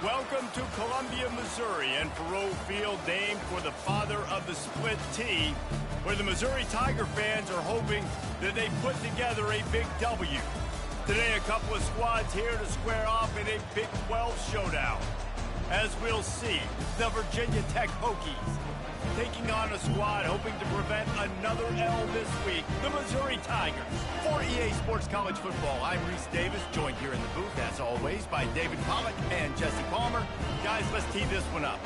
Welcome to Columbia, Missouri, and Faroe Field, named for the father of the split T, where the Missouri Tiger fans are hoping that they put together a big W. Today, a couple of squads here to square off in a Big 12 showdown. As we'll see, the Virginia Tech Hokies taking on a squad hoping to prevent another L this week, the Missouri Tigers. For EA Sports College Football, I'm Reese Davis, joined here in the booth, as always, by David Pollack and Jesse Palmer. Guys, let's tee this one up.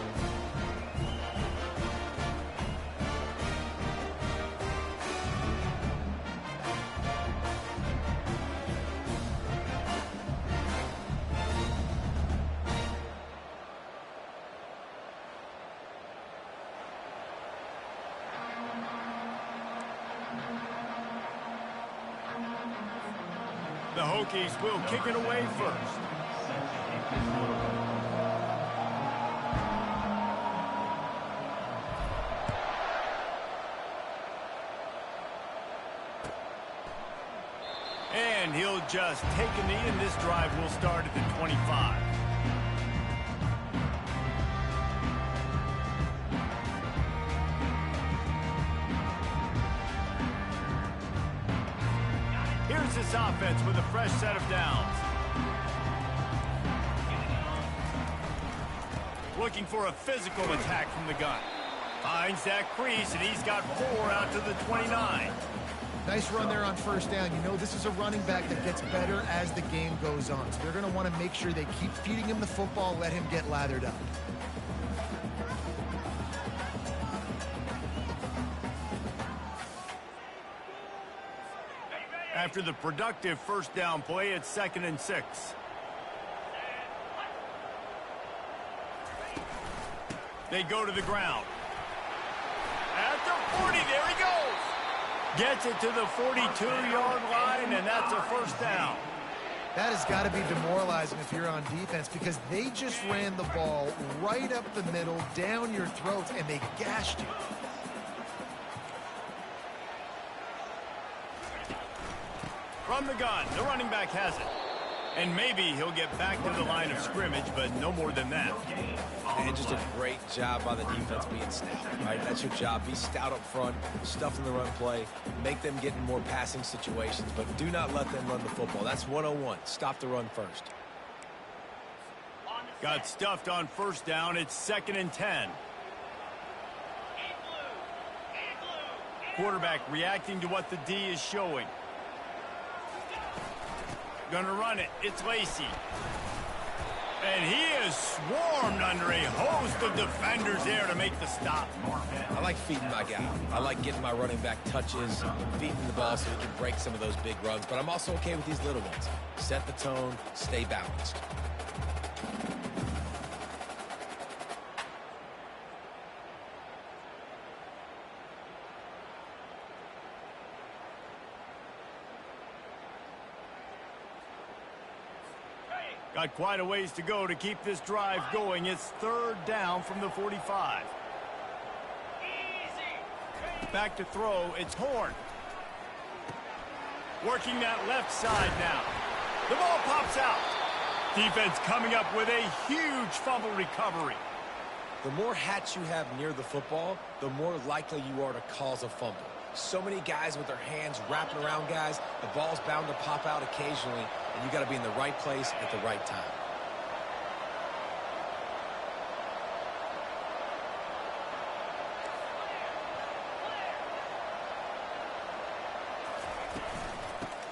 The Hokies will kick it away first. And he'll just take a knee, and this drive will start at the 25. Here's this offense with a fresh set of downs. Looking for a physical attack from the gun. Finds that crease, and he's got 4 out to the 29. Nice run there on first down. You know, this is a running back that gets better as the game goes on. So they're going to want to make sure they keep feeding him the football, let him get lathered up. After the productive first down play, it's 2nd and 6. They go to the ground. At the 40, there he goes. Gets it to the 42-yard line, and that's a first down. That has got to be demoralizing if you're on defense, because they just ran the ball right up the middle, down your throats, and they gashed you. From the gun, the running back has it. And maybe he'll get back to the line of scrimmage, but no more than that. And just a great job by the defense being stout, right? That's your job. Be stout up front, stuff in the run play, make them get in more passing situations, but do not let them run the football. That's 101. Stop the run first. Got stuffed on first down. It's 2nd and 10. Quarterback reacting to what the D is showing. Gonna run it. It's Lacey. And he is swarmed under a host of defenders there to make the stop. I like feeding my guy. I like getting my running back touches, feeding the ball so he can break some of those big runs. But I'm also okay with these little ones. Set the tone, stay balanced. Got quite a ways to go to keep this drive going. It's 3rd down from the 45. Back to throw. It's Horn. Working that left side now. The ball pops out. Defense coming up with a huge fumble recovery. The more hats you have near the football, the more likely you are to cause a fumble. So many guys with their hands wrapping around guys, the ball's bound to pop out occasionally, and you got to be in the right place at the right time.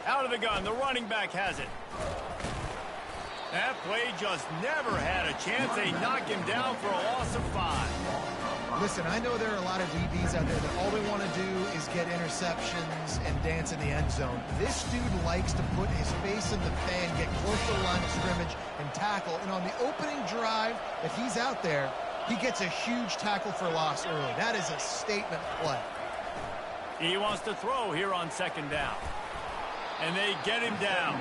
Out of the gun, the running back has it. That play just never had a chance. They knock him down for a loss of 5. Listen, I know there are a lot of DBs out there that all they want to do is get interceptions and dance in the end zone. This dude likes to put his face in the fan, get close to the line of scrimmage, and tackle. And on the opening drive, if he's out there, he gets a huge tackle for loss early. That is a statement play. He wants to throw here on 2nd down. And they get him down.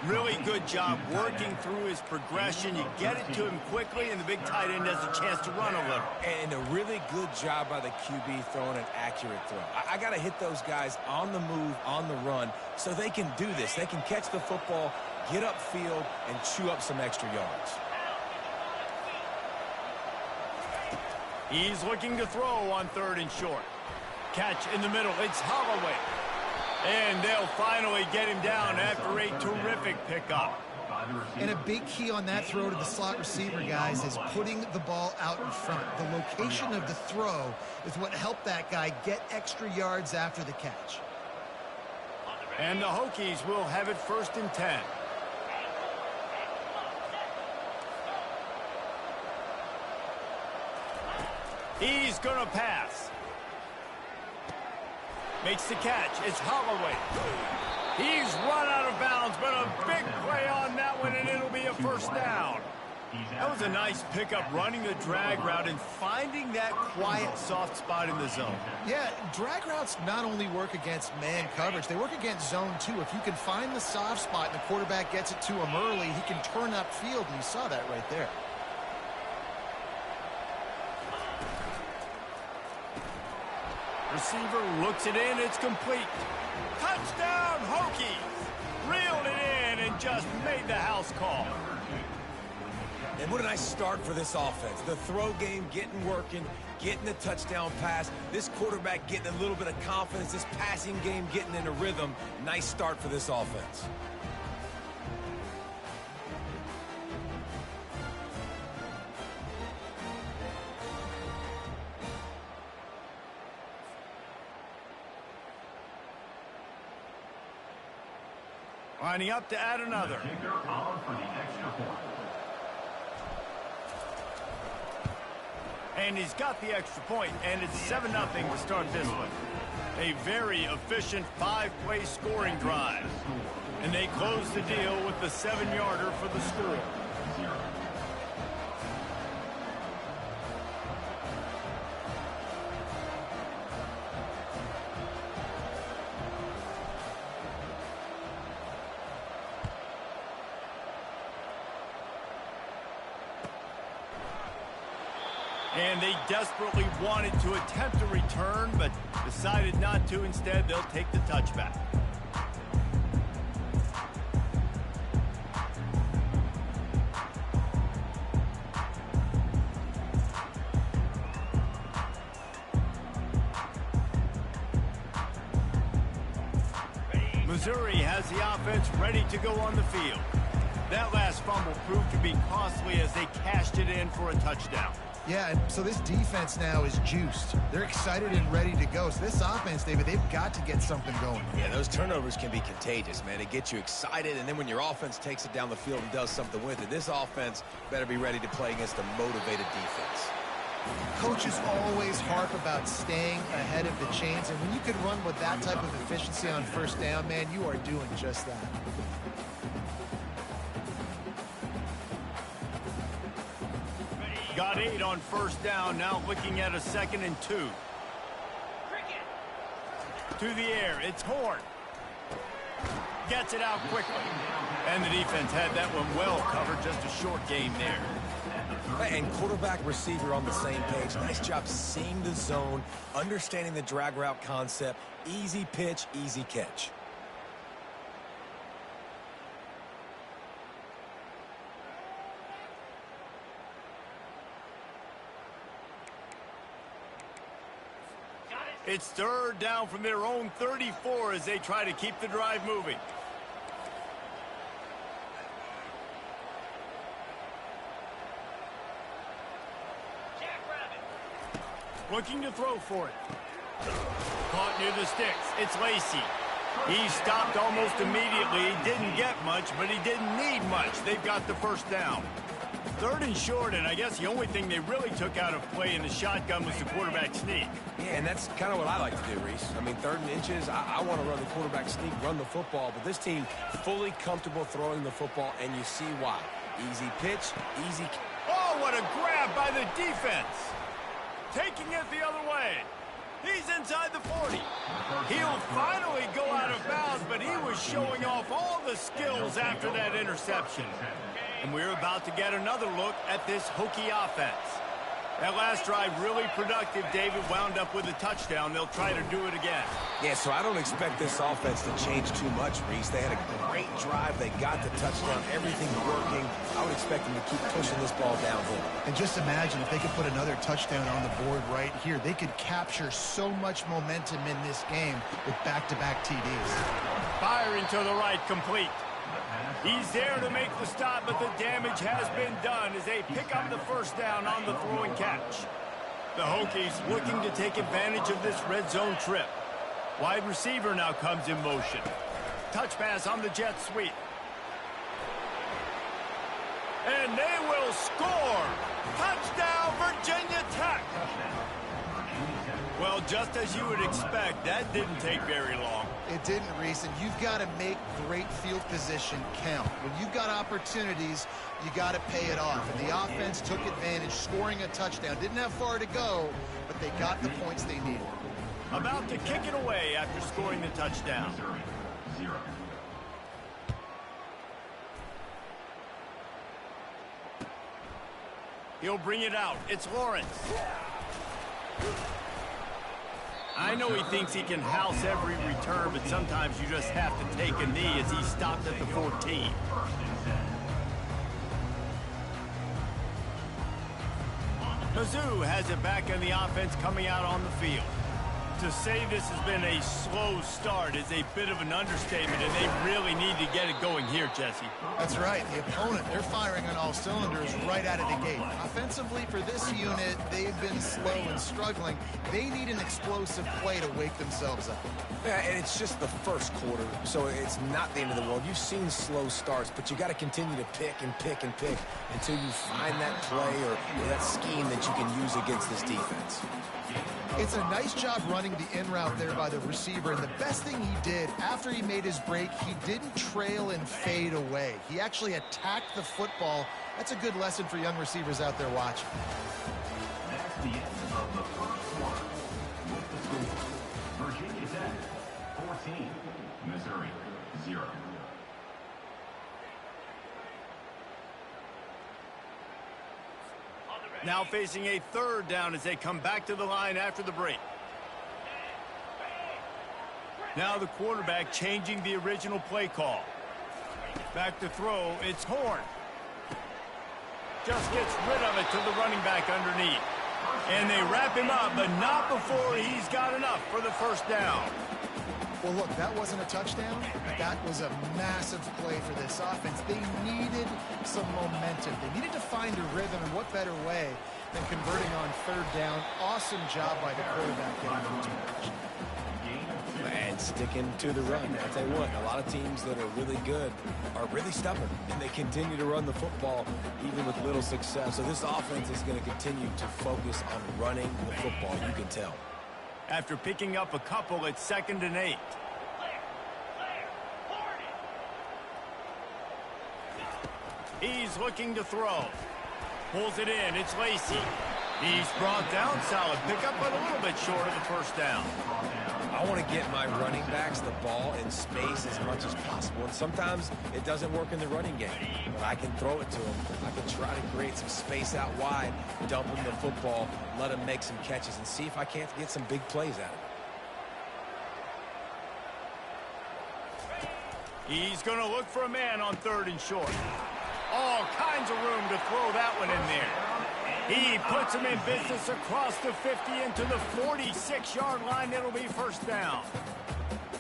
Really good job working through his progression. You get it to him quickly, and the big tight end has a chance to run a little. And a really good job by the QB throwing an accurate throw. I got to hit those guys on the move, on the run, so they can do this. They can catch the football, get upfield, and chew up some extra yards. He's looking to throw on 3rd and short. Catch in the middle. It's Holloway. And they'll finally get him down after a terrific pickup. And a big key on that throw to the slot receiver, guys, is putting the ball out in front. The location of the throw is what helped that guy get extra yards after the catch. And the Hokies will have it 1st and 10. He's going to pass. Makes the catch. It's Holloway. He's run out of bounds, but a big play on that one, and it'll be a 1st down. That was a nice pickup, running the drag route and finding that quiet, soft spot in the zone. Yeah, drag routes not only work against man coverage, they work against zone too. If you can find the soft spot and the quarterback gets it to him early, he can turn upfield, and you saw that right there. Receiver looks it in. It's complete. Touchdown, Hokies! Reeled it in and just made the house call. And what a nice start for this offense. The throw game getting working, getting the touchdown pass. This quarterback getting a little bit of confidence. This passing game getting in a rhythm. Nice start for this offense. Lining up to add another. And he's got the extra point, and it's 7-0 to start this one. A very efficient 5-play scoring drive. And they close the deal with the 7-yarder for the score. And they desperately wanted to attempt a return, but decided not to. Instead, they'll take the touchback. Missouri has the offense ready to go on the field. That last fumble proved to be costly as they cashed it in for a touchdown. Yeah, and so this defense now is juiced. They're excited and ready to go. So this offense, David, they've got to get something going. Yeah, those turnovers can be contagious, man. It gets you excited, and then when your offense takes it down the field and does something with it, this offense better be ready to play against a motivated defense. Coaches always harp about staying ahead of the chains, and when you can run with that type of efficiency on 1st down, man, you are doing just that. Got 8 on 1st down, now looking at a 2nd and 2. To the air, it's Horn. Gets it out quickly. And the defense had that one well covered, just a short game there. And quarterback receiver on the same page. Nice job seeing the zone, understanding the drag route concept. Easy pitch, easy catch. It's 3rd down from their own 34 as they try to keep the drive moving. Looking to throw for it. Caught near the sticks. It's Lacey. He stopped almost immediately. He didn't get much, but he didn't need much. They've got the 1st down. 3rd and short, and I guess the only thing they really took out of play in the shotgun was the quarterback sneak. Yeah, and that's kind of what I like to do, Reese. I mean, 3rd and inches, I want to run the quarterback sneak, run the football, but this team fully comfortable throwing the football, and you see why. Easy pitch, easy... Oh, what a grab by the defense. Taking it the other way. He's inside the 40. He'll finally go out of bounds, but he was showing off all the skills after that interception. And we're about to get another look at this Hokie offense. That last drive really productive. David wound up with a touchdown. They'll try to do it again. Yeah, so I don't expect this offense to change too much, Reese. They had a great drive. They got the touchdown. Everything's working. I would expect them to keep pushing this ball downhill. And just imagine if they could put another touchdown on the board right here. They could capture so much momentum in this game with back-to-back TDs. Firing to the right, complete. He's there to make the stop, but the damage has been done as they pick up the first down on the throw and catch. The Hokies looking to take advantage of this red zone trip. Wide receiver now comes in motion. Touch pass on the jet sweep. And they will score. Touchdown, Virginia Tech. Well, just as you would expect, that didn't take very long. It didn't, Reese, and you've got to make great field position count. When you've got opportunities, you got to pay it off. And the offense took advantage, scoring a touchdown. Didn't have far to go, but they got the points they needed. About to kick it away after scoring the touchdown. He'll bring it out. It's Lawrence. I know he thinks he can house every return, but sometimes you just have to take a knee as he stopped at the 14. Mizzou has it back in the offense coming out on the field. To say this has been a slow start is a bit of an understatement, and they really need to get it going here, Jesse. That's right. The opponent, they're firing on all cylinders right out of the gate. Offensively, for this unit, they've been slow and struggling. They need an explosive play to wake themselves up. Yeah, and it's just the first quarter, so it's not the end of the world. You've seen slow starts, but you got to continue to pick and pick and pick until you find that play or that scheme that you can use against this defense. It's a nice job running the in route there by the receiver, and the best thing he did after he made his break, he didn't trail and fade away. He actually attacked the football. That's a good lesson for young receivers out there watching. That's the end of the first quarter. With the score, Virginia Tech 14, Missouri 0. Now facing a third down as they come back to the line after the break. Now the quarterback changing the original play call. Back to throw, it's Horn. Just gets rid of it to the running back underneath. And they wrap him up, but not before he's got enough for the first down. Well, look, that wasn't a touchdown. That was a massive play for this offense. They needed some momentum. They needed to find a rhythm, and what better way than converting on third down. Awesome job by the quarterback getting the return. And sticking to the run. I'll tell you what, a lot of teams that are really good are really stubborn, and they continue to run the football even with little success. So this offense is going to continue to focus on running the football, you can tell. After picking up a couple, it's 2nd and 8. He's looking to throw. Pulls it in. It's Lacey. He's brought down. Solid pickup, but a little bit short of the first down. I want to get my running backs the ball in space as much as possible. And sometimes it doesn't work in the running game, but I can throw it to them. I can try to create some space out wide, dump them the football, let them make some catches, and see if I can't get some big plays out of it. He's going to look for a man on 3rd and short. All kinds of room to throw that one in there. He puts him in business across the 50 into the 46-yard line. It'll be first down.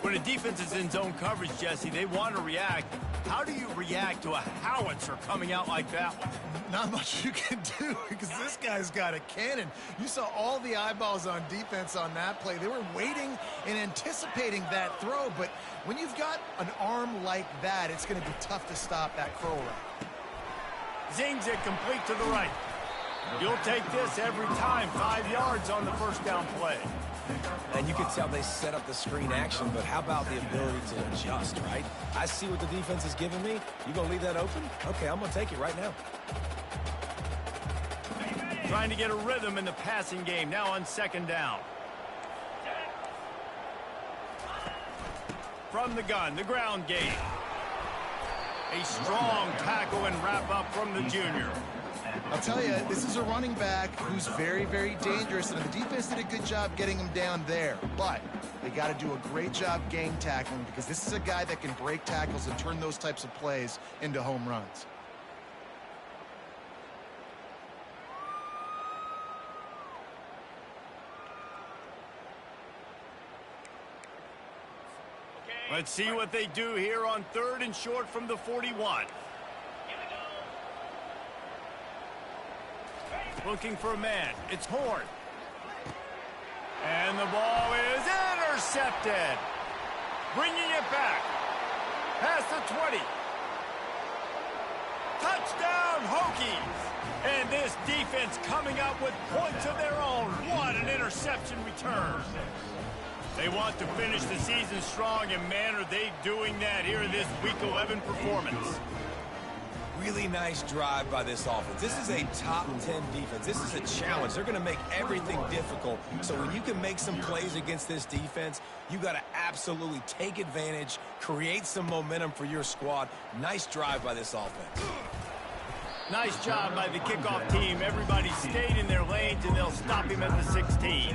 When a defense is in zone coverage, Jesse, they want to react. How do you react to a howitzer coming out like that one? Not much you can do because this guy's got a cannon. You saw all the eyeballs on defense on that play. They were waiting and anticipating that throw, but when you've got an arm like that, it's going to be tough to stop that curl route. Zings it complete to the right. You'll take this every time. 5 yards on the first down play. And you can tell they set up the screen action, but how about the ability to adjust, right? I see what the defense is giving me. You going to leave that open? Okay, I'm going to take it right now. Trying to get a rhythm in the passing game. Now on 2nd down. From the gun, the ground game. A strong tackle and wrap up from the junior. I'll tell you, this is a running back who's very, very dangerous, and the defense did a good job getting him down there. But they got to do a great job gang tackling, because this is a guy that can break tackles and turn those types of plays into home runs. Let's see what they do here on 3rd and short from the 41. Looking for a man. It's Horn. And the ball is intercepted. Bringing it back. Past the 20. Touchdown, Hokies. And this defense coming up with points of their own. What an interception return. They want to finish the season strong, and man, are they doing that here in this Week 11 performance. Really nice drive by this offense. This is a top 10 defense. This is a challenge. They're going to make everything difficult. So when you can make some plays against this defense, you got to absolutely take advantage, create some momentum for your squad. Nice drive by this offense. Nice job by the kickoff team. Everybody stayed in their lanes, and they'll stop him at the 16.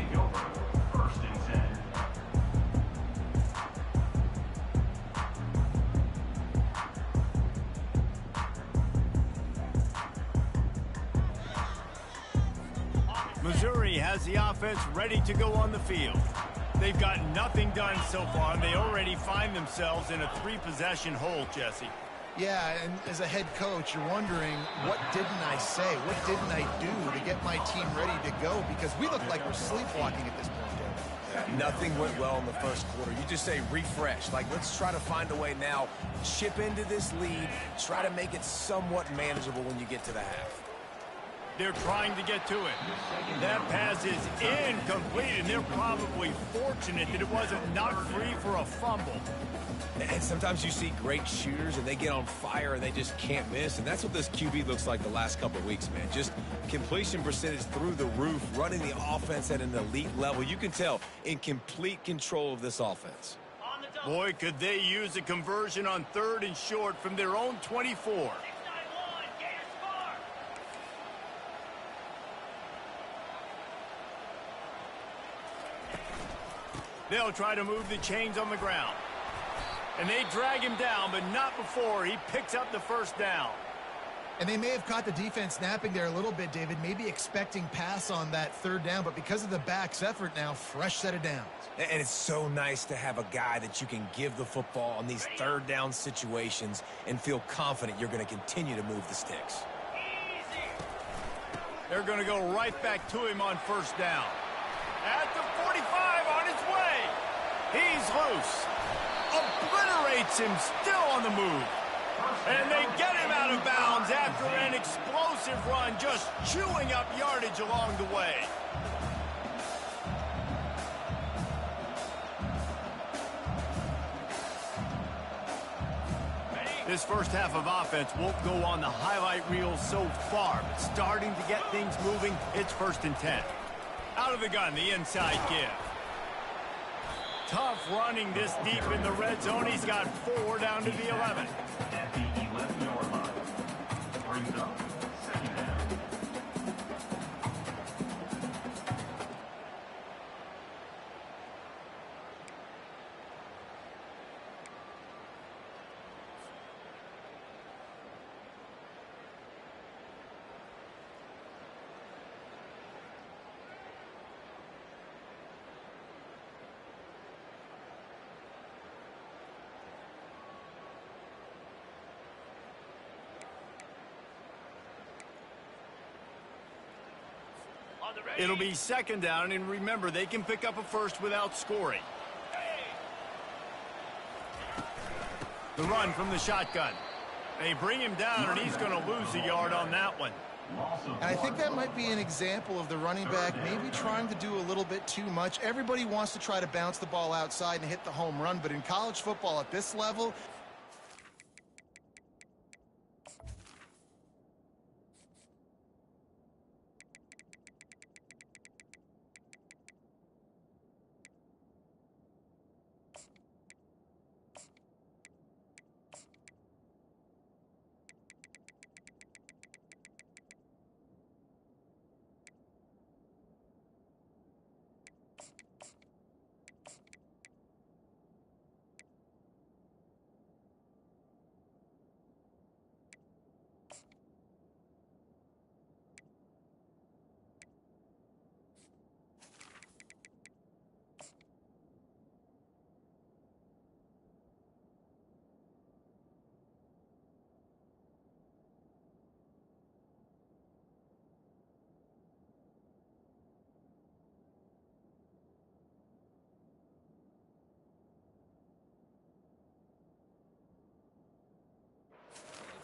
Missouri has the offense ready to go on the field. They've got nothing done so far, and they already find themselves in a 3-possession hole, Jesse. Yeah, and as a head coach, you're wondering, what didn't I say? What didn't I do to get my team ready to go? Because we look like we're sleepwalking at this point, David. Nothing went well in the first quarter. You just say refresh. Like, let's try to find a way now. Chip into this lead. Try to make it somewhat manageable when you get to the half. They're trying to get to it. That pass is incomplete, and they're probably fortunate that it wasn't knocked free for a fumble. And sometimes you see great shooters, and they get on fire, and they just can't miss. And that's what this QB looks like the last couple of weeks, man. Just completion percentage through the roof, running the offense at an elite level. You can tell in complete control of this offense. Boy, could they use a conversion on 3rd and short from their own 24. They'll try to move the chains on the ground. And they drag him down, but not before he picks up the first down. And they may have caught the defense napping there a little bit, David, maybe expecting pass on that 3rd down, but because of the back's effort now, fresh set of downs. And it's so nice to have a guy that you can give the football on these 3rd down situations and feel confident you're going to continue to move the sticks. They're going to go right back to him on 1st down. At the 45, on his way. He's loose. Obliterates him, still on the move. And they get him out of bounds after an explosive run, just chewing up yardage along the way. This first half of offense won't go on the highlight reel so far, but starting to get things moving, it's 1st and 10. Out of the gun, the inside give. Tough running this deep in the red zone. He's got 4 down to the 11. At the 11-yard line. Brings up 2nd down. It'll be 2nd down, and remember, they can pick up a first without scoring. The run from the shotgun. They bring him down, and he's going to lose a yard on that one. And I think that might be an example of the running back maybe trying to do a little bit too much. Everybody wants to try to bounce the ball outside and hit the home run, but in college football at this level,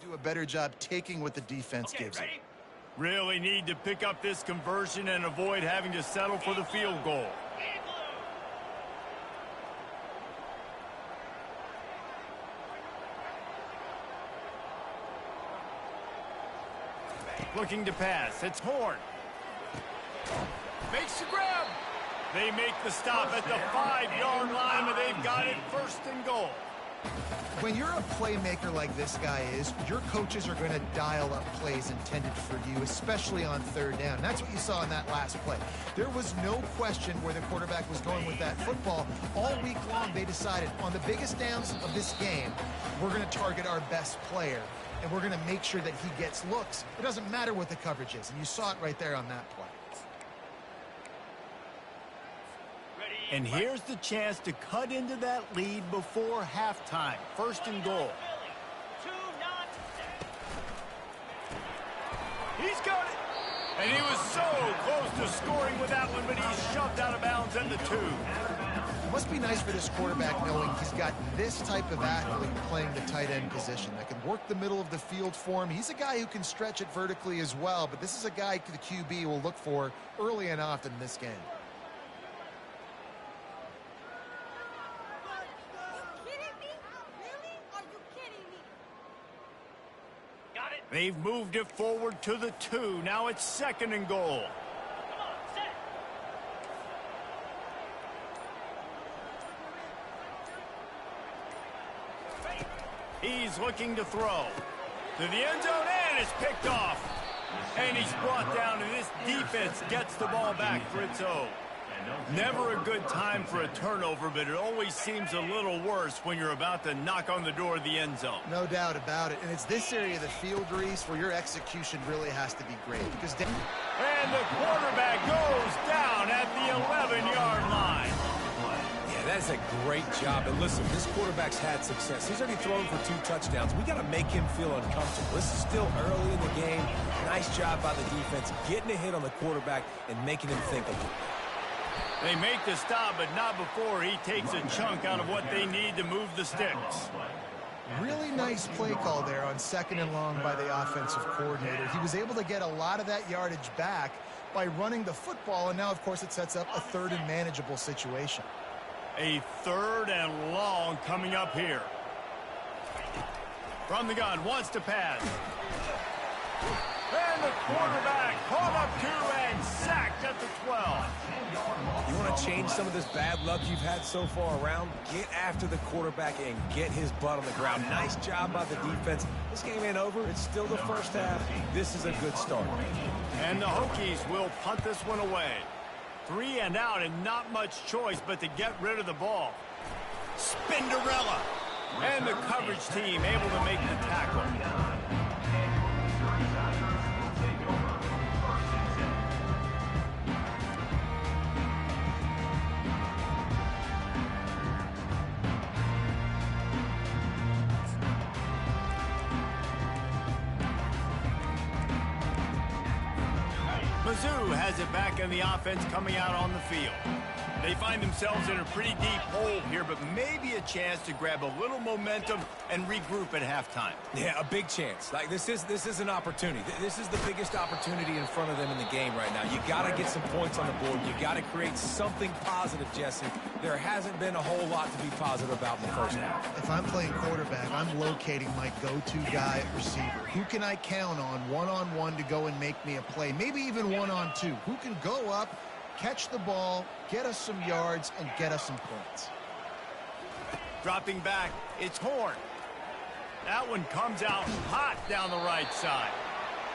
do a better job taking what the defense gives him. Really need to pick up this conversion and avoid having to settle for the field goal. Looking to pass. It's Horn. Makes the grab. They make the stop at the 5-yard line, and they've got it 1st and goal. When you're a playmaker like this guy is, your coaches are going to dial up plays intended for you, especially on 3rd down. That's what you saw in that last play. There was no question where the quarterback was going with that football. All week long, they decided on the biggest downs of this game, we're going to target our best player, and we're going to make sure that he gets looks. It doesn't matter what the coverage is, and you saw it right there on that play. And here's the chance to cut into that lead before halftime. 1st and goal. He's got it. And he was so close to scoring with that one, but he's shoved out of bounds at the 2. It must be nice for this quarterback knowing he's got this type of athlete playing the tight end position that can work the middle of the field for him. He's a guy who can stretch it vertically as well, but this is a guy the QB will look for early and often in this game. They've moved it forward to the 2. Now it's 2nd and goal. He's looking to throw. To the end zone, and it's picked off. And he's brought down, and this defense gets the ball back for its own. Never a good time for a turnover, but it always seems a little worse when you're about to knock on the door of the end zone. No doubt about it. And it's this area of the field, Reese, where your execution really has to be great. Because and the quarterback goes down at the 11-yard line. Yeah, that's a great job. And listen, this quarterback's had success. He's already thrown for 2 touchdowns. We got to make him feel uncomfortable. This is still early in the game. Nice job by the defense, getting a hit on the quarterback and making him think a little bit. They make the stop, but not before he takes a chunk out of what they need to move the sticks. Really nice play call there on 2nd and long by the offensive coordinator. He was able to get a lot of that yardage back by running the football, and now, of course, it sets up a 3rd and manageable situation. A 3rd and long coming up here. From the gun, wants to pass. And the quarterback caught up to and sacked at the 12. You want to change some of this bad luck you've had so far around? Get after the quarterback and get his butt on the ground. Nice job by the defense. This game ain't over. It's still the 1st half. This is a good start. And the Hokies will punt this one away. 3 and out, and not much choice but to get rid of the ball. Spinderella. And the coverage team able to make the tackle. Mizzou has it back in the offense coming out on the field. They find themselves in a pretty deep hole here, but maybe a chance to grab a little momentum and regroup at halftime. Yeah, a big chance. Like this is an opportunity. This is the biggest opportunity in front of them in the game right now. You got to get some points on the board. You got to create something positive, Jesse. There hasn't been a whole lot to be positive about in the 1st half. If I'm playing quarterback, I'm locating my go-to guy at receiver. Who can I count on one-on-one to go and make me a play? Maybe even one-on-two. Who can go up, catch the ball, get us some yards, and get us some points. Dropping back, it's Horn. That one comes out hot down the right side.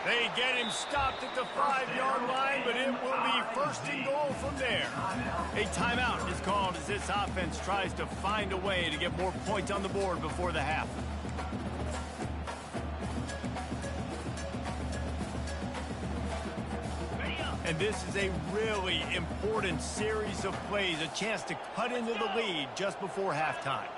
They get him stopped at the 5-yard line, but it will be 1st and goal from there. A timeout is called as this offense tries to find a way to get more points on the board before the half. And this is a really important series of plays, a chance to cut into the lead just before halftime.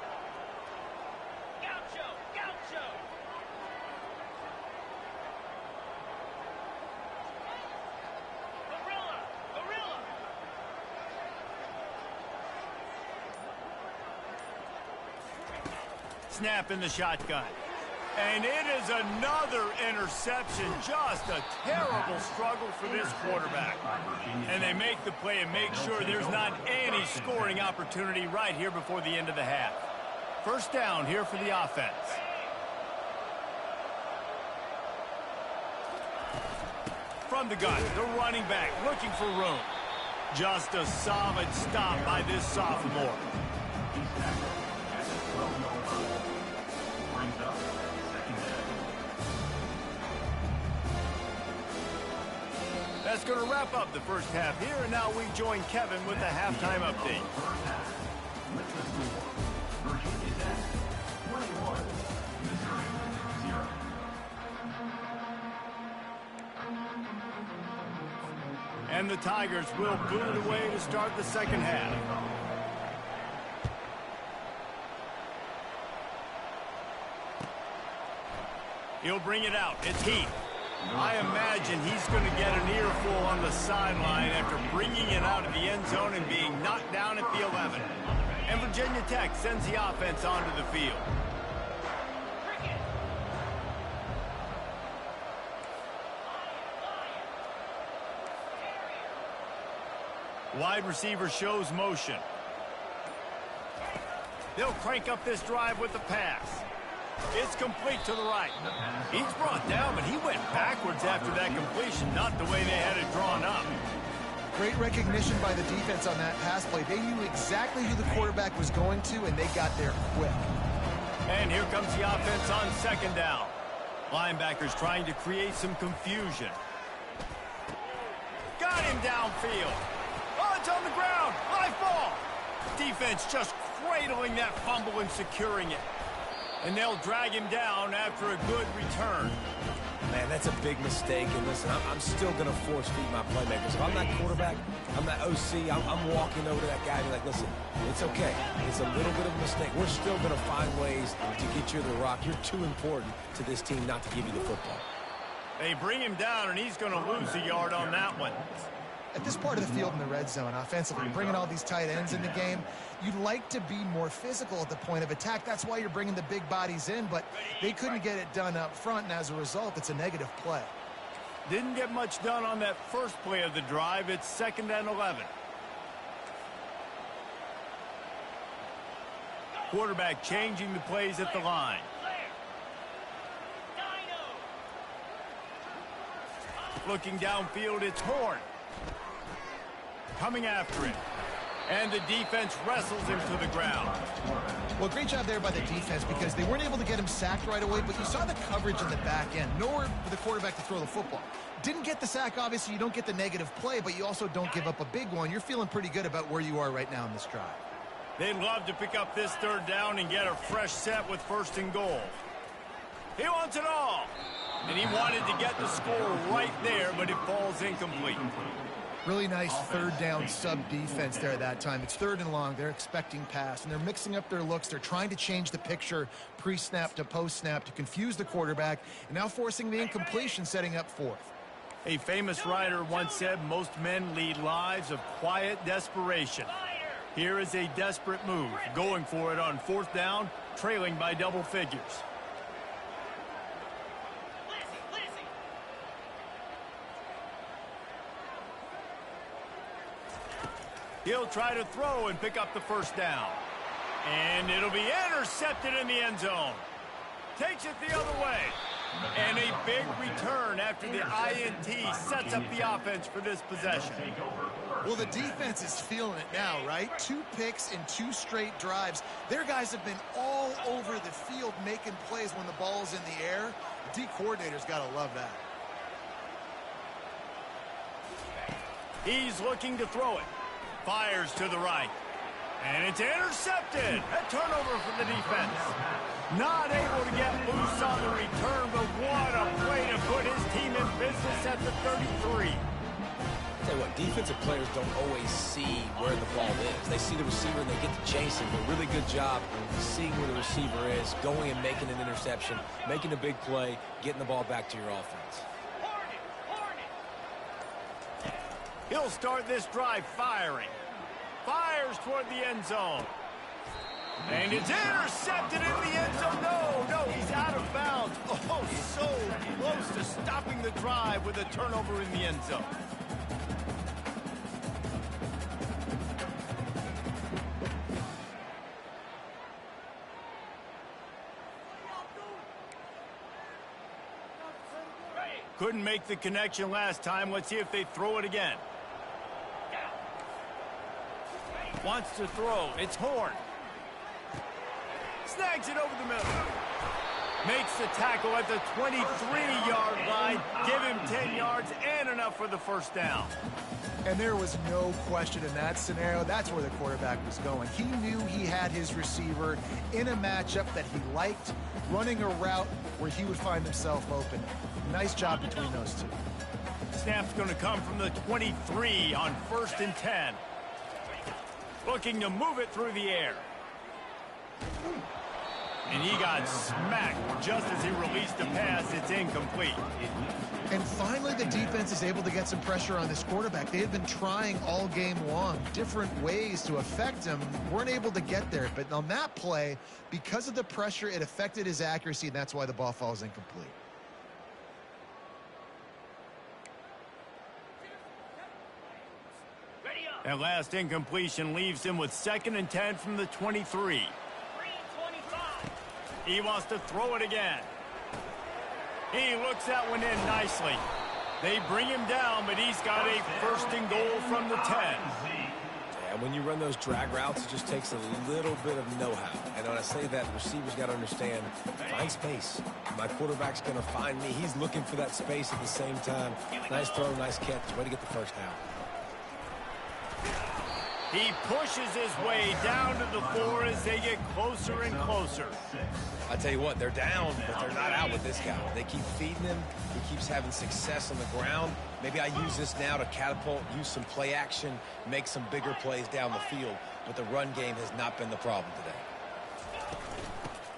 Snap in the shotgun. And it is another interception. Just a terrible struggle for this quarterback. And they make the play and make sure there's not any scoring opportunity right here before the end of the half. First down here for the offense. From the gun, the running back looking for room. Just a solid stop by this sophomore. That's going to wrap up the first half here, and now we join Kevin with the halftime update. And the Tigers will boot it away to start the second half. He'll bring it out. It's Heath. I imagine he's going to get an earful on the sideline after bringing it out of the end zone and being knocked down at the 11. And Virginia Tech sends the offense onto the field. Wide receiver shows motion. They'll crank up this drive with the pass. It's complete to the right. He's brought down, but he went backwards after that completion, not the way they had it drawn up. Great recognition by the defense on that pass play. They knew exactly who the quarterback was going to, and they got there quick. And here comes the offense on second down. Linebackers trying to create some confusion. Got him downfield. Oh, it's on the ground. Live ball. Defense just cradling that fumble and securing it. And they'll drag him down after a good return. Man, that's a big mistake. And listen, I'm still going to force feed my playmakers. If I'm that quarterback, I'm that OC, I'm walking over to that guy and be like, listen, it's okay. It's a little bit of a mistake. We're still going to find ways to get you the rock. You're too important to this team not to give you the football. They bring him down, and he's going to lose a yard on that one. At this part of the field in the red zone, offensively, bringing all these tight ends in the game, you'd like to be more physical at the point of attack. That's why you're bringing the big bodies in, but they couldn't get it done up front, and as a result, it's a negative play. Didn't get much done on that first play of the drive. It's 2nd and 11. Quarterback changing the plays at the line. Looking downfield, it's Horn. Coming after him. And the defense wrestles him to the ground. Well, great job there by the defense because they weren't able to get him sacked right away, but you saw the coverage in the back end. Nowhere for the quarterback to throw the football. Didn't get the sack, obviously. You don't get the negative play, but you also don't give up a big one. You're feeling pretty good about where you are right now in this drive. They'd love to pick up this third down and get a fresh set with 1st and goal. He wants it all. And he wanted to get the score right there, but it falls incomplete. Really nice third down sub-defense there at that time. It's 3rd and long. They're expecting pass, and they're mixing up their looks. They're trying to change the picture pre-snap to post-snap to confuse the quarterback, and now forcing the incompletion, setting up 4th. A famous writer once said, most men lead lives of quiet desperation. Here is a desperate move, going for it on 4th down, trailing by double figures. He'll try to throw and pick up the 1st down. And it'll be intercepted in the end zone. Takes it the other way. And a big return after the INT sets up the offense for this possession. Well, the defense is feeling it now, right? 2 picks in 2 straight drives. Their guys have been all over the field making plays when the ball's in the air. The D coordinator's got to love that. He's looking to throw it. Fires to the right. And it's intercepted. A turnover for the defense. Not able to get loose on the return, but what a play to put his team in business at the 33. Tell you what, defensive players don't always see where the ball is. They see the receiver and they get to chase him. But really good job seeing where the receiver is, going and making an interception, making a big play, getting the ball back to your offense. He'll start this drive firing. Fires toward the end zone. And it's intercepted in the end zone. No, he's out of bounds. Oh, so close to stopping the drive with a turnover in the end zone. Couldn't make the connection last time. Let's see if they throw it again. Wants to throw. It's Horn. Snags it over the middle. Makes the tackle at the 23-yard line. Give him 10 yards and enough for the first down. And there was no question in that scenario. That's where the quarterback was going. He knew he had his receiver in a matchup that he liked, running a route where he would find himself open. Nice job between those two. Snap's going to come from the 23 on 1st and 10. Looking to move it through the air. And he got smacked just as he released the pass. It's incomplete. And finally, the defense is able to get some pressure on this quarterback. They had been trying all game long different ways to affect him. Weren't able to get there. But on that play, because of the pressure, it affected his accuracy, and that's why the ball falls incomplete. That last incompletion leaves him with 2nd and 10 from the 23. He wants to throw it again. He looks that one in nicely. They bring him down, but he's got a 1st and goal from the 10. Yeah, when you run those drag routes, it just takes a little bit of know-how. And when I say that, receivers got to understand, find space. My quarterback's going to find me. He's looking for that space at the same time. Nice throw, nice catch. Way to get the first down. He pushes his way down to the 4 as they get closer and closer. I tell you what, they're down, but they're not out with this guy. They keep feeding him. He keeps having success on the ground. Maybe I use this now to catapult, use some play action, make some bigger plays down the field. But the run game has not been the problem today.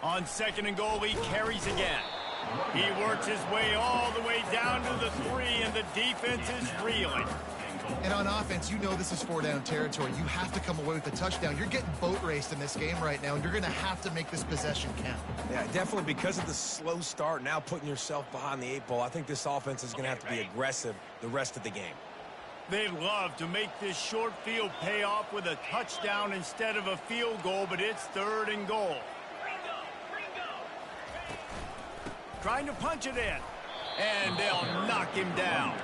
On 2nd and goal, he carries again. He works his way all the way down to the 3, and the defense is reeling. And on offense, you know this is 4-down territory. You have to come away with a touchdown. You're getting boat raced in this game right now, and you're going to have to make this possession count. Yeah, definitely because of the slow start, now putting yourself behind the 8 ball, I think this offense is going to have to be aggressive the rest of the game. They'd love to make this short field pay off with a touchdown instead of a field goal, but it's 3rd and goal. Trying to punch it in, and they'll knock him down.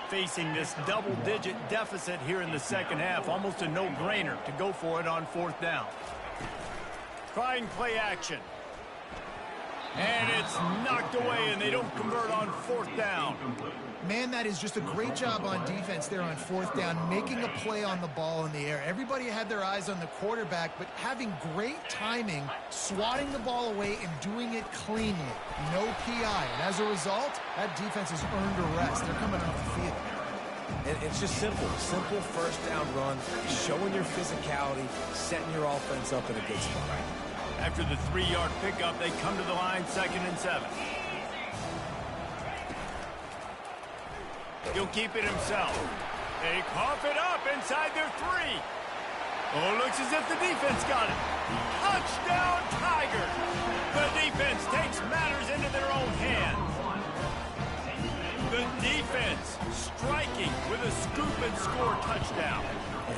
Facing this double-digit deficit here in the 2nd half, almost a no-brainer to go for it on 4th down. Trying play action. And it's knocked away, and they don't convert on 4th down. Man, that is just a great job on defense there on 4th down, making a play on the ball in the air. Everybody had their eyes on the quarterback, but having great timing, swatting the ball away, and doing it cleanly. No PI. And as a result, that defense has earned a rest. They're coming off the field. And it's just simple 1st down run, showing your physicality, setting your offense up in a good spot. After the 3-yard pickup, they come to the line 2nd and 7. He'll keep it himself. They cough it up inside their 3. Oh, looks as if the defense got it. Touchdown, Tigers! The defense takes matters into their own hands. The defense striking with a scoop and score touchdown.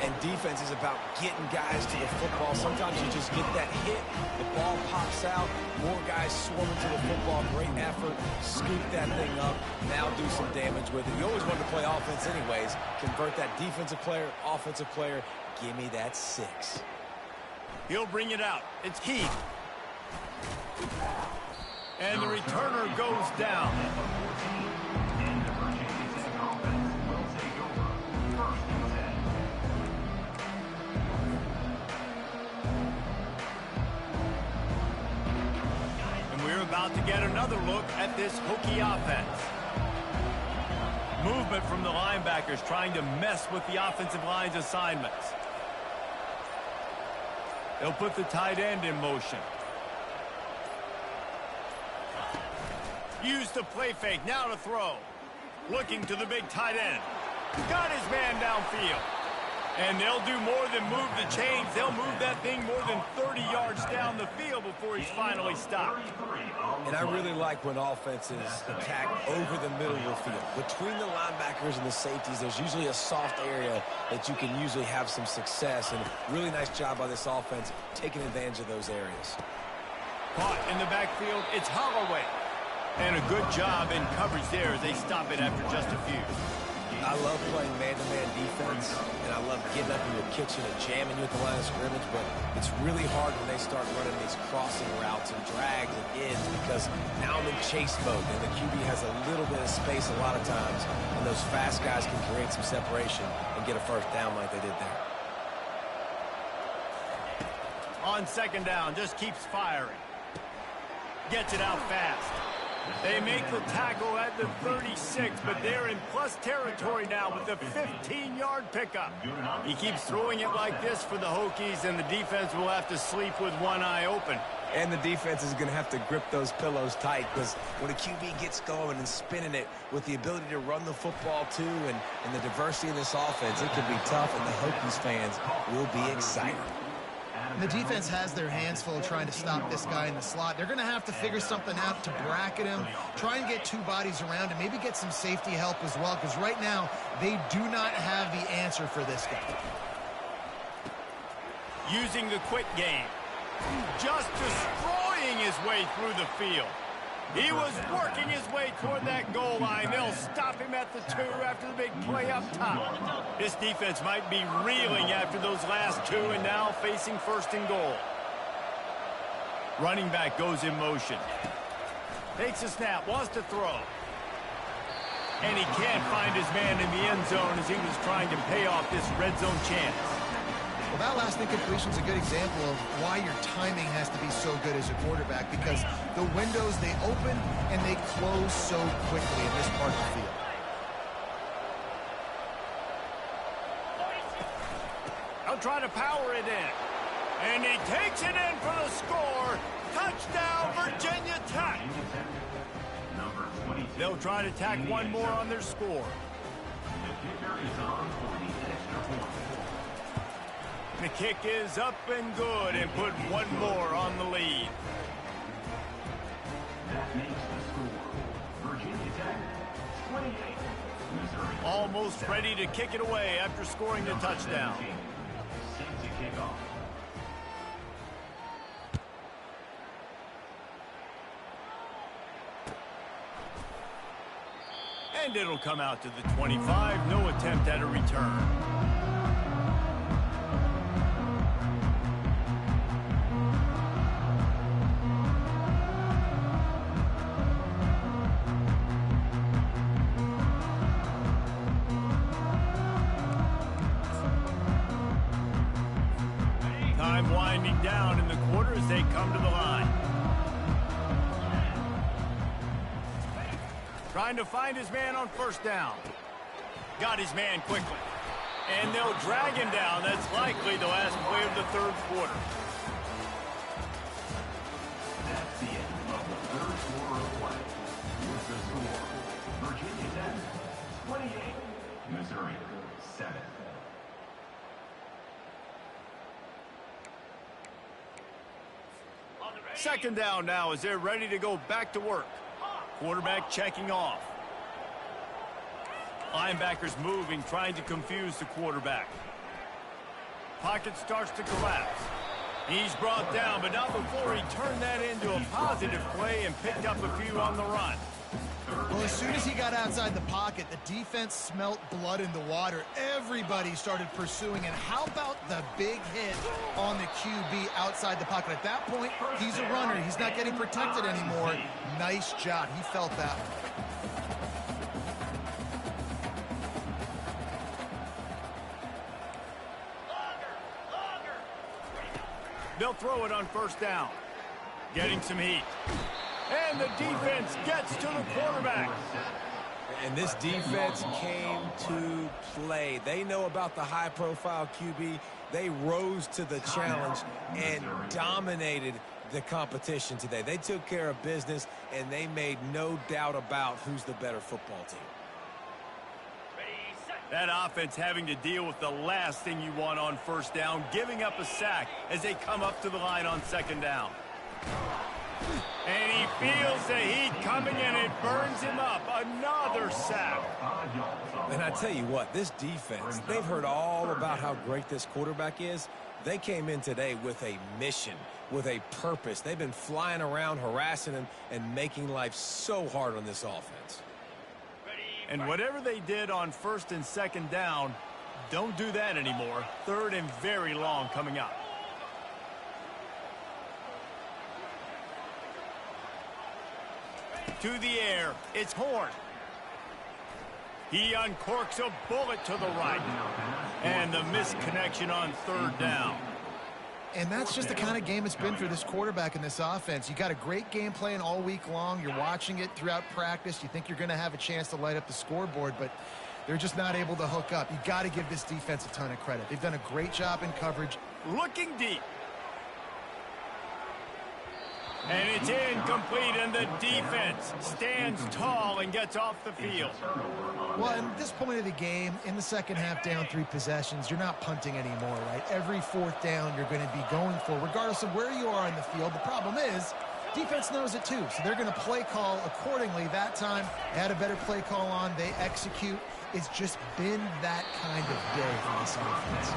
And defense is about getting guys to the football. Sometimes you just get that hit, the ball pops out, more guys swarming to the football. Great effort, scoop that thing up, now do some damage with it. You always want to play offense anyways. Convert that defensive player, offensive player. Give me that 6. He'll bring it out. It's Heath. And the returner goes down. About to get another look at this Hokie offense. Movement from the linebackers trying to mess with the offensive line's assignments. They'll put the tight end in motion. Use the play fake, now to throw. Looking to the big tight end. Got his man downfield. And they'll do more than move the chains. They'll move that thing more than 30 yards down the field before he's finally stopped. And I really like when offenses attack over the middle of the field. Between the linebackers and the safeties, there's usually a soft area that you can usually have some success. And really nice job by this offense taking advantage of those areas. Caught in the backfield, it's Holloway. And a good job in coverage there as they stop it after just a few. I love playing man-to-man defense, and I love getting up in your kitchen and jamming you at the line of scrimmage, but it's really hard when they start running these crossing routes and drags and ends because now I'm in chase mode, and the QB has a little bit of space a lot of times, and those fast guys can create some separation and get a first down like they did there. On second down, just keeps firing. Gets it out fast. They make the tackle at the 36, but they're in plus territory now with the 15-yard pickup. He keeps throwing it like this for the Hokies, and the defense will have to sleep with one eye open. And the defense is going to have to grip those pillows tight because when a QB gets going and spinning it with the ability to run the football too and the diversity of this offense, it can be tough, and the Hokies fans will be excited. And the defense has their hands full trying to stop this guy in the slot. They're going to have to figure something out to bracket him, try and get two bodies around him, maybe get some safety help as well, because right now they do not have the answer for this guy. Using the quick game. Just destroying his way through the field. He was working his way toward that goal line. They'll stop him at the 2 after the big play up top. This defense might be reeling after those last 2 and now facing first and goal. Running back goes in motion. Takes a snap, wants to throw. And he can't find his man in the end zone as he was trying to pay off this red zone chance. Well, that last incompletion is a good example of why your timing has to be so good as a quarterback, because the windows, they open and they close so quickly in this part of the field. They'll try to power it in. And he takes it in for the score. Touchdown, Virginia Tech. They'll try to tack one more on their score. The kick is up and good and put one more on the lead. That makes the score Virginia Tech 28, Missouri. Almost ready to kick it away after scoring the touchdown. Set to kick off. And it'll come out to the 25. No attempt at a return. Time winding down in the quarter as they come to the line. Trying to find his man on first down. Got his man quickly. And they'll drag him down. That's likely the last play of the third quarter. That's the end of the third quarter of play. With the score, Virginia Tech 28, Missouri 7. Second down now as they're ready to go back to work. Quarterback checking off. Linebackers moving, trying to confuse the quarterback. Pocket starts to collapse. He's brought down, but not before he turned that into a positive play and picked up a few on the run. Well, as soon as he got outside the pocket, the defense smelt blood in the water. Everybody started pursuing. And how about the big hit on the QB outside the pocket? At that point, he's a runner. He's not getting protected anymore. Nice job. He felt that one. They'll throw it on first down. Getting some heat. And the defense gets to the quarterback. And this defense came to play. They know about the high-profile QB. They rose to the challenge and dominated the competition today. They took care of business, and they made no doubt about who's the better football team. That offense having to deal with the last thing you want on first down, giving up a sack as they come up to the line on second down. And he feels the heat coming and it burns him up. Another sack. And I tell you what, this defense, they've heard all about how great this quarterback is. They came in today with a mission, with a purpose. They've been flying around, harassing him, and making life so hard on this offense. And whatever they did on first and second down, don't do that anymore. Third and very long coming up. To the air, it's Horn. He uncorks a bullet to the right. And the misconnection on third down. And that's just the kind of game it's been for this quarterback in this offense. You got a great game plan all week long. You're watching it throughout practice. You think you're going to have a chance to light up the scoreboard, but they're just not able to hook up. You got to give this defense a ton of credit. They've done a great job in coverage. Looking deep. And it's incomplete, and the defense stands tall and gets off the field. Well, at this point of the game, in the second half, down 3 possessions, you're not punting anymore, right? Every fourth down you're going to be going for, regardless of where you are in the field. The problem is, defense knows it too, so they're going to play call accordingly. That time, they had a better play call on. They execute. It's just been that kind of day for this offense.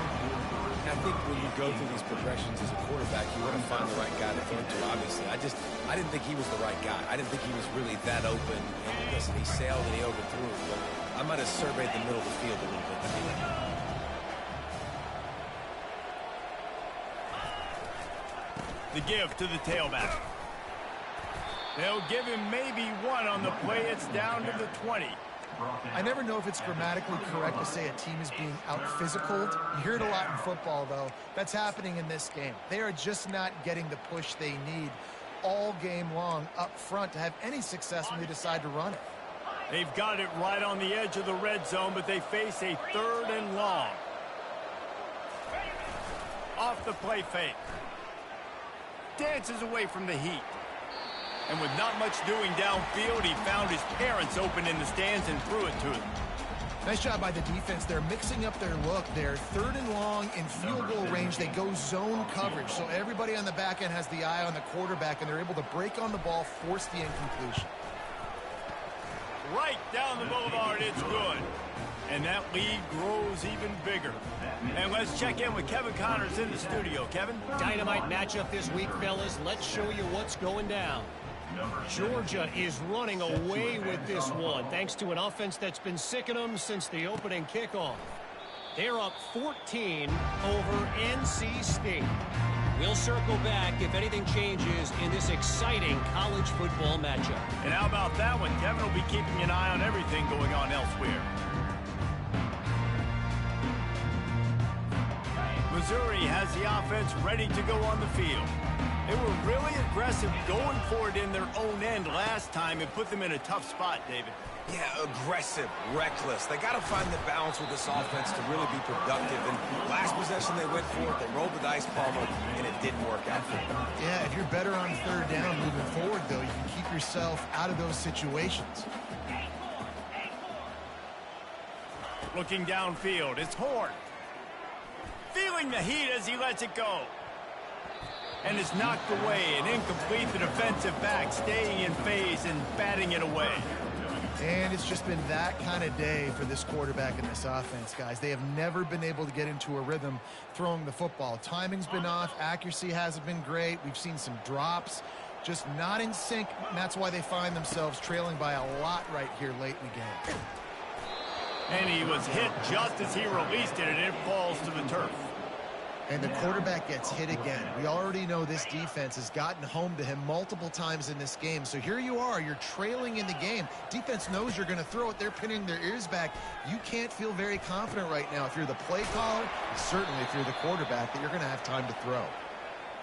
I think when you go through these progressions as a quarterback, you want to find the right guy to throw to, obviously. I didn't think he was the right guy. I didn't think he was really that open. And listen, he sailed and he overthrew. But I might have surveyed the middle of the field a little bit. The give to the tailback. They'll give him maybe 1 on the play. It's down to the 20. I never know if it's grammatically correct to say a team is being out-physicaled. You hear it a lot in football, though. That's happening in this game. They are just not getting the push they need all game long up front to have any success when they decide to run it. They've got it right on the edge of the red zone, but they face a third and long. Off the play fake. Dances away from the heat. And with not much doing downfield, he found his parents open in the stands and threw it to them. Nice job by the defense. They're mixing up their look. They're third and long in field goal range. They go zone coverage. So everybody on the back end has the eye on the quarterback, and they're able to break on the ball, force the incompletion. Right down the boulevard, it's good. And that lead grows even bigger. And let's check in with Kevin Connors in the studio. Kevin? Dynamite matchup this week, fellas. Let's show you what's going down. Georgia is running away with this one, thanks to an offense that's been sicking them since the opening kickoff. They're up 14 over NC State. We'll circle back if anything changes in this exciting college football matchup. And how about that one? Kevin will be keeping an eye on everything going on elsewhere. Missouri has the offense ready to go on the field. They were really aggressive going for it in their own end last time and put them in a tough spot, David. Yeah, aggressive, reckless. They got to find the balance with this offense to really be productive. And last possession they went for it, they rolled the dice, Palmer, and it didn't work out for them. Yeah, if you're better on third down moving forward, though, you can keep yourself out of those situations. Looking downfield, it's Horn. Feeling the heat as he lets it go. And it's knocked away and incomplete. The defensive back staying in phase and batting it away. And it's just been that kind of day for this quarterback in this offense, guys. They have never been able to get into a rhythm throwing the football. Timing's been off. Accuracy hasn't been great. We've seen some drops. Just not in sync. And that's why they find themselves trailing by a lot right here late in the game. And he was hit just as he released it, and it falls to the turf. And the quarterback gets hit again. We already know this defense has gotten home to him multiple times in this game. So here you are, you're trailing in the game. Defense knows you're going to throw it. They're pinning their ears back. You can't feel very confident right now if you're the play caller, and certainly if you're the quarterback, that you're going to have time to throw.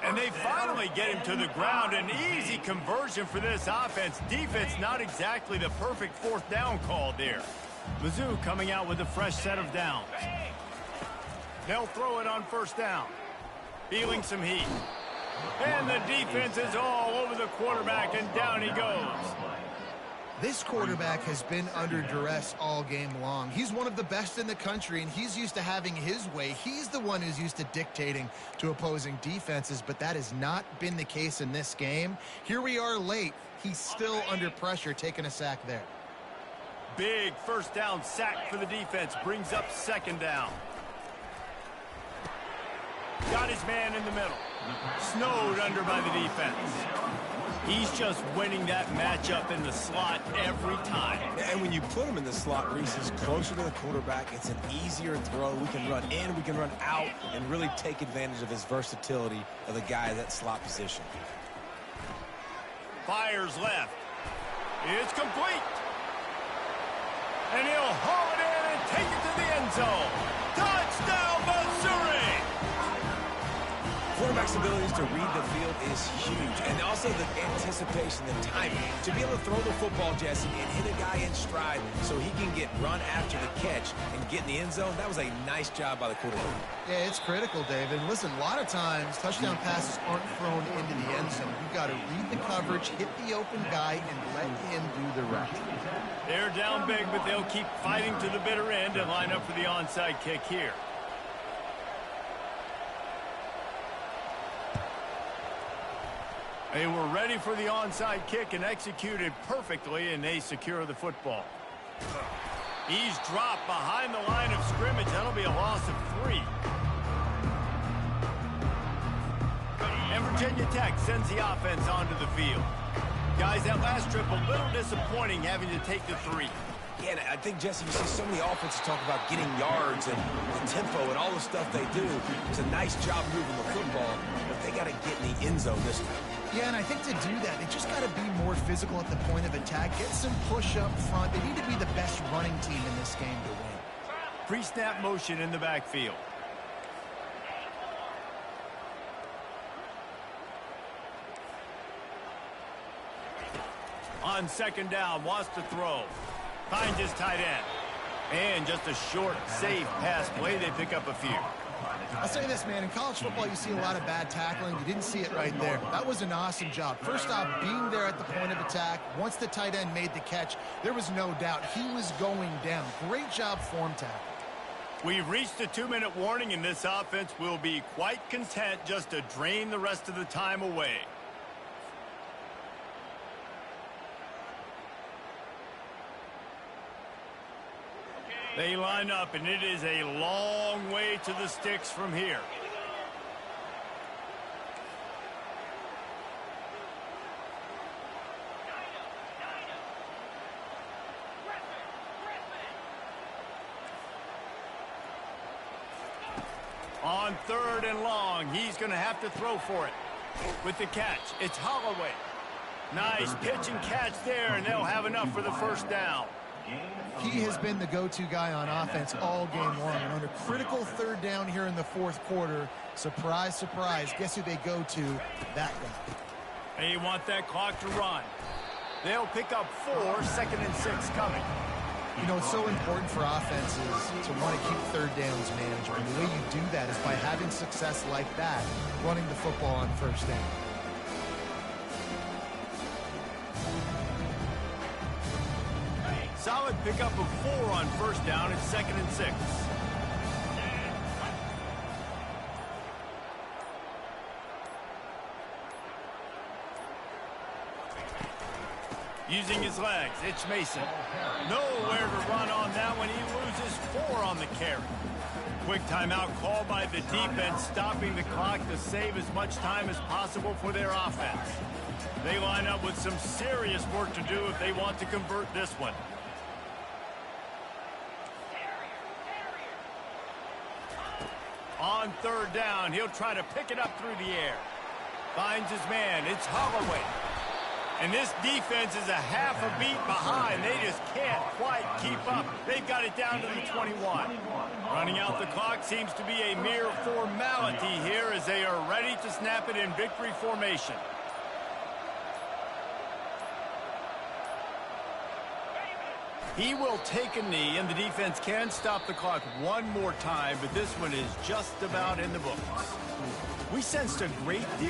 And they finally get him to the ground. An easy conversion for this offense. Defense not exactly the perfect fourth down call there. Mizzou coming out with a fresh set of downs. They'll throw it on first down. Feeling some heat. And the defense is all over the quarterback, and down he goes. This quarterback has been under duress all game long. He's one of the best in the country, and he's used to having his way. He's the one who's used to dictating to opposing defenses, but that has not been the case in this game. Here we are late. He's still under pressure, taking a sack there. Big first down sack for the defense. Brings up second down. Got his man in the middle. Snowed under by the defense. He's just winning that matchup in the slot every time. And when you put him in the slot, Reese, is closer to the quarterback. It's an easier throw. We can run in, we can run out, and really take advantage of his versatility of the guy in that slot position. Fires left. It's complete. And he'll haul it in and take it to the end zone. Touchdown, Missouri! Quarterback's abilities to read the field is huge. And also the anticipation, the timing. To be able to throw the football, Jesse, and hit a guy in stride so he can get run after the catch and get in the end zone, that was a nice job by the quarterback. Yeah, it's critical, David. Listen, a lot of times touchdown passes aren't thrown into the end zone. You've got to read the coverage, hit the open guy, and let him do the rest. They're down big, but they'll keep fighting to the bitter end and line up for the onside kick here. They were ready for the onside kick and executed perfectly, and they secure the football. He's dropped behind the line of scrimmage. That'll be a loss of 3. And Virginia Tech sends the offense onto the field. Guys, that last trip a little disappointing, having to take the 3. Yeah, and I think, Jesse, you see so many offenses talk about getting yards and the tempo and all the stuff they do. It's a nice job moving the football, but they got to get in the end zone this time. Yeah, and I think to do that, they just got to be more physical at the point of attack, get some push up front. They need to be the best running team in this game to win. Pre-snap motion in the backfield. On second down, wants to throw. Finds his tight end. And just a short, safe pass play. They pick up a few. I'll say this, man. In college football, you see a lot of bad tackling. You didn't see it right there. That was an awesome job. First off, being there at the point of attack. Once the tight end made the catch, there was no doubt he was going down. Great job form tackle. We've reached the 2-minute warning, and this offense will be quite content just to drain the rest of the time away. They line up, and it is a long way to the sticks from here. On third and long, he's going to have to throw for it. With the catch, it's Holloway. Nice pitch and catch there, and they'll have enough for the first down. He has been the go-to guy on offense all game long. And on a critical third down here in the fourth quarter, surprise, surprise, guess who they go to? That guy. They want that clock to run. They'll pick up 4, second and 6 coming. You know, it's so important for offenses to want to keep third downs manageable. And the way you do that is by having success like that, running the football on first down. Solid pickup of 4 on first down. It's second and 6. Using his legs, it's Mason. Nowhere to run on that one. He loses 4 on the carry. Quick timeout called by the defense, stopping the clock to save as much time as possible for their offense. They line up with some serious work to do if they want to convert this one. On third down, he'll try to pick it up through the air. Finds his man. It's Holloway. And this defense is a half a beat behind. They just can't quite keep up. They've got it down to the 21. Running out the clock seems to be a mere formality here as they are ready to snap it in victory formation. He will take a knee, and the defense can stop the clock one more time, but this one is just about in the books. We sensed a great deal